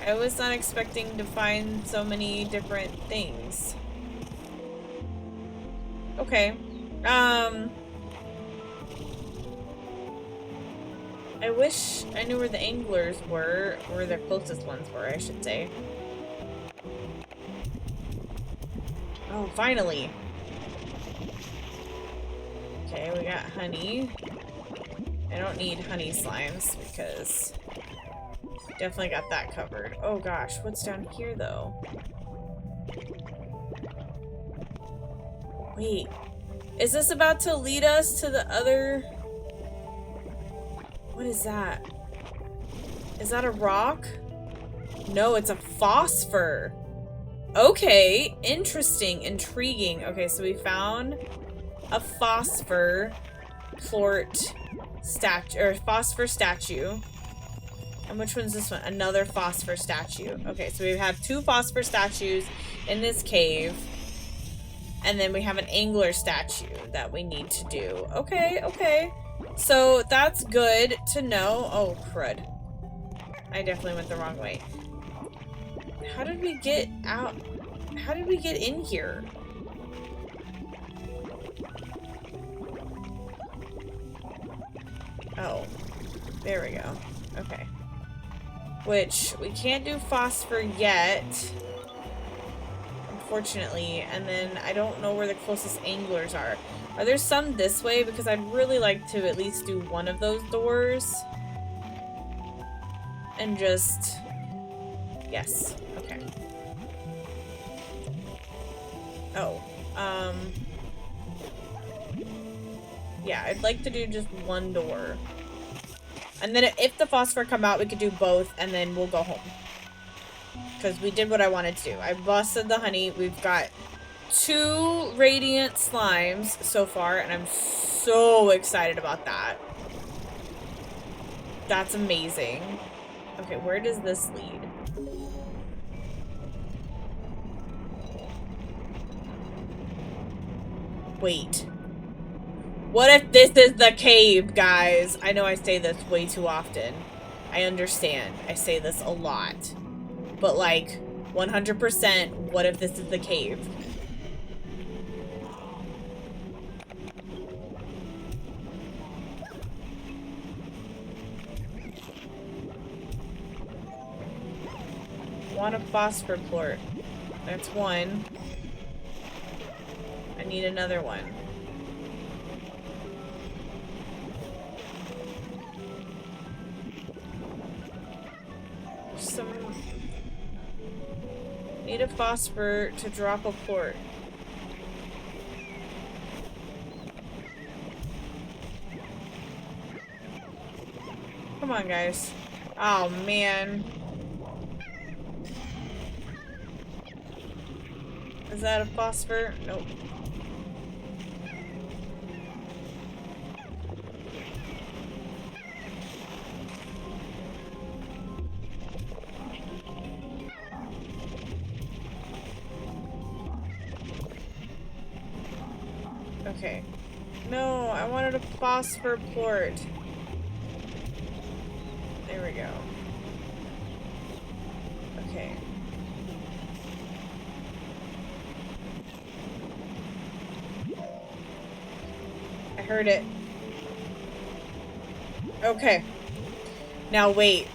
I was not expecting to find so many different things. Okay. I wish I knew where the anglers were, or their closest ones were, I should say. Oh, finally. Okay, we got honey. I don't need honey slimes because definitely got that covered. Oh gosh, what's down here though? Wait, is this about to lead us to the other? What is that? Is that a rock? No, it's a phosphor. Okay, interesting, intriguing. Okay, so we found a phosphor plort statue, or phosphor statue. And which one's this one? Another phosphor statue. Okay, so we have 2 phosphor statues in this cave. And then we have an angler statue that we need to do. Okay, okay. So that's good to know. Oh, crud. I definitely went the wrong way. How did we get out? How did we get in here? Oh, there we go. Okay. Which, we can't do phosphor yet, unfortunately, and then I don't know where the closest anglers are. Are there some this way? Because I'd really like to at least do one of those doors. And just... Yes. Okay. Oh. Yeah, I'd like to do just one door. And then if the phosphor come out, we could do both, and then we'll go home. Because we did what I wanted to do. I busted the honey. We've got 2 radiant slimes so far, and I'm so excited about that. That's amazing. Okay, where does this lead? Wait. What if this is the cave, guys? I know I say this way too often. I understand. I say this a lot. But like, 100%, what if this is the cave? Want a phosphor plort. That's one. I need another one. Need a phosphor to drop a plort. Come on, guys. Oh, man. Is that a phosphor? Nope. Okay. No, I wanted a phosphor plort. There we go. Okay. I heard it. Okay. Now wait.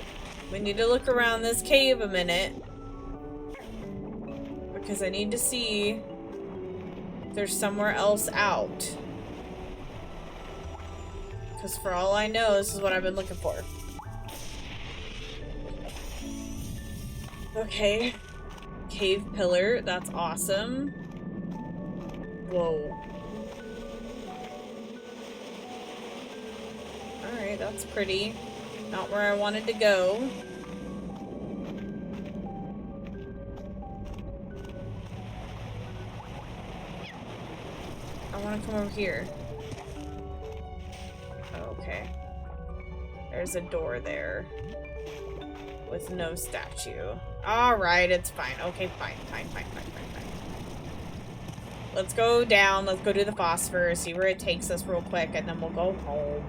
We need to look around this cave a minute. Because I need to see if there's somewhere else out. Because for all I know, this is what I've been looking for. Okay. Cave pillar. That's awesome. Whoa. Alright, that's pretty. Not where I wanted to go. I want to come over here. Okay. There's a door there. With no statue. Alright, it's fine. Okay, fine. Let's go down. Let's go do the phosphor. See where it takes us real quick, and then we'll go home.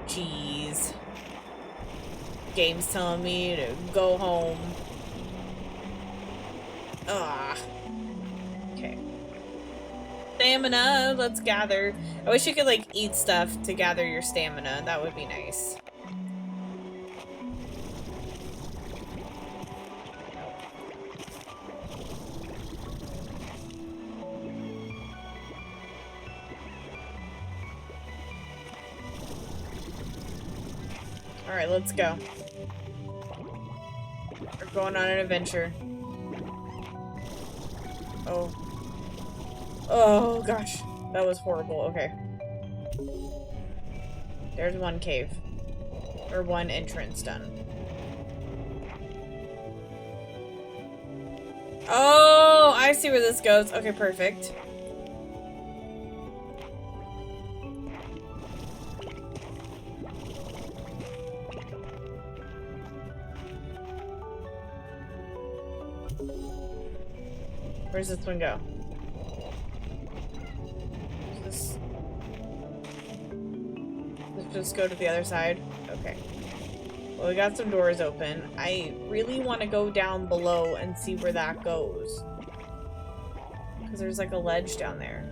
Jeez. Game's telling me to go home. Ugh. Okay. Stamina, let's gather. I wish you could, like, eat stuff to gather your stamina. That would be nice. Alright, let's go. We're going on an adventure. Oh. Oh, gosh. That was horrible. Okay. There's one cave. Or one entrance done. Oh, I see where this goes. Okay, perfect. Where's this one go? Does this just go to the other side? Okay. Well, we got some doors open. I really want to go down below and see where that goes. Because there's like a ledge down there.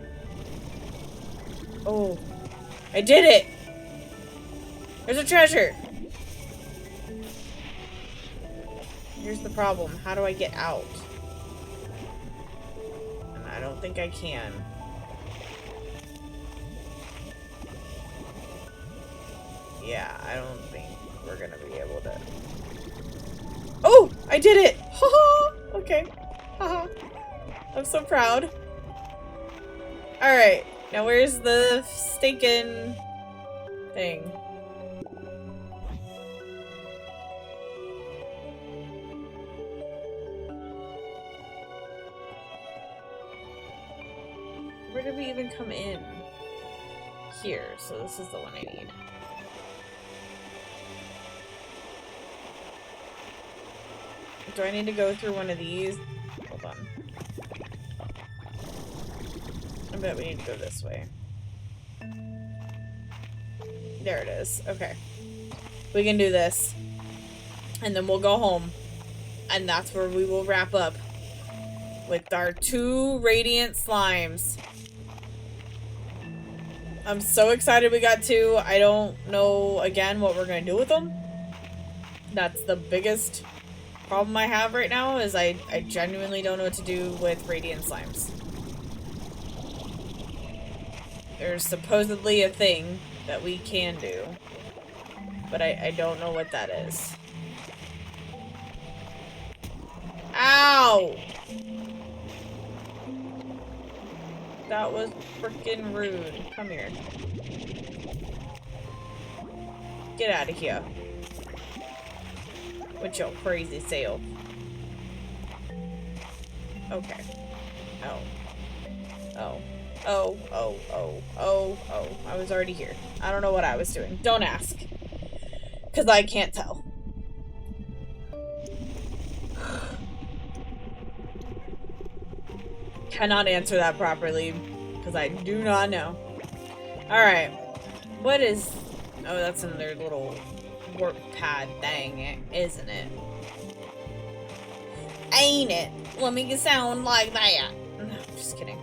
Oh. I did it! There's a treasure! Here's the problem. How do I get out? And I don't think I can. Yeah, I don't think we're gonna be able to. Oh! I did it! Haha! Okay. Haha. I'm so proud. Alright. Now where's the stinking thing? Where did we even come in? Here. So this is the one I need. Do I need to go through one of these? Hold on. I bet we need to go this way. There it is. Okay. We can do this. And then we'll go home. And that's where we will wrap up. With our 2 radiant slimes. I'm so excited we got 2. I don't know, again, what we're going to do with them. That's the biggest problem I have right now, is I genuinely don't know what to do with radiant slimes. There's supposedly a thing that we can do, but I don't know what that is. Ow! That was freaking rude. Come here. Get out of here. With your crazy self. Okay. Oh. Oh. Oh, oh, oh, oh, oh. I was already here. I don't know what I was doing. Don't ask. Because I can't tell. Cannot answer that properly. Because I do not know. Alright. What is... Oh, that's another little warp pad thing, isn't it? Ain't it? Let me sound like that. No, just kidding.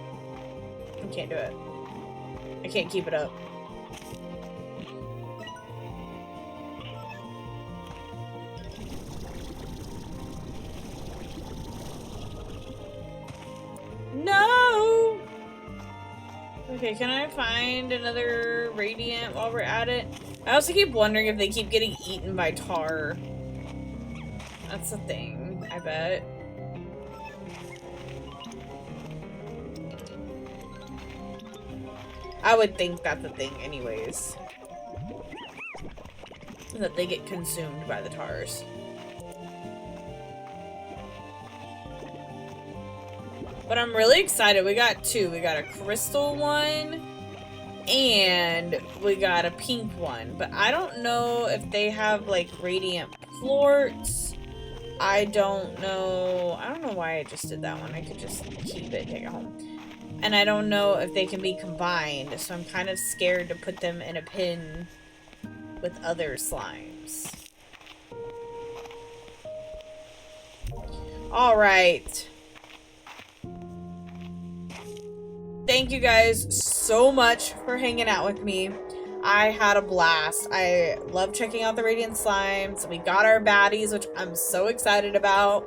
I can't do it. I can't keep it up. No! Okay, can I find another radiant while we're at it? I also keep wondering if they keep getting eaten by tar. That's the thing, I bet. I would think that's a thing anyways. That they get consumed by the tars. But I'm really excited. We got 2. We got a crystal one and we got a pink one. But I don't know if they have like radiant plorts. I don't know. I don't know why I just did that one. I could just keep it, take it home. And I don't know if they can be combined. So I'm kind of scared to put them in a pin with other slimes. Alright. Thank you guys so much for hanging out with me. I had a blast. I love checking out the Radiant Slimes. We got our baddies, which I'm so excited about.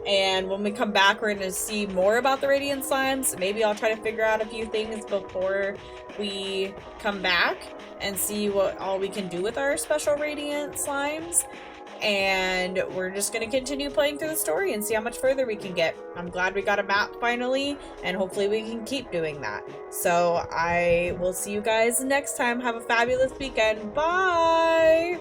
And when we come back, we're going to see more about the Radiant Slimes. Maybe I'll try to figure out a few things before we come back and see what all we can do with our special Radiant Slimes. And we're just going to continue playing through the story and see how much further we can get. I'm glad we got a map finally, and hopefully we can keep doing that. So I will see you guys next time. Have a fabulous weekend. Bye!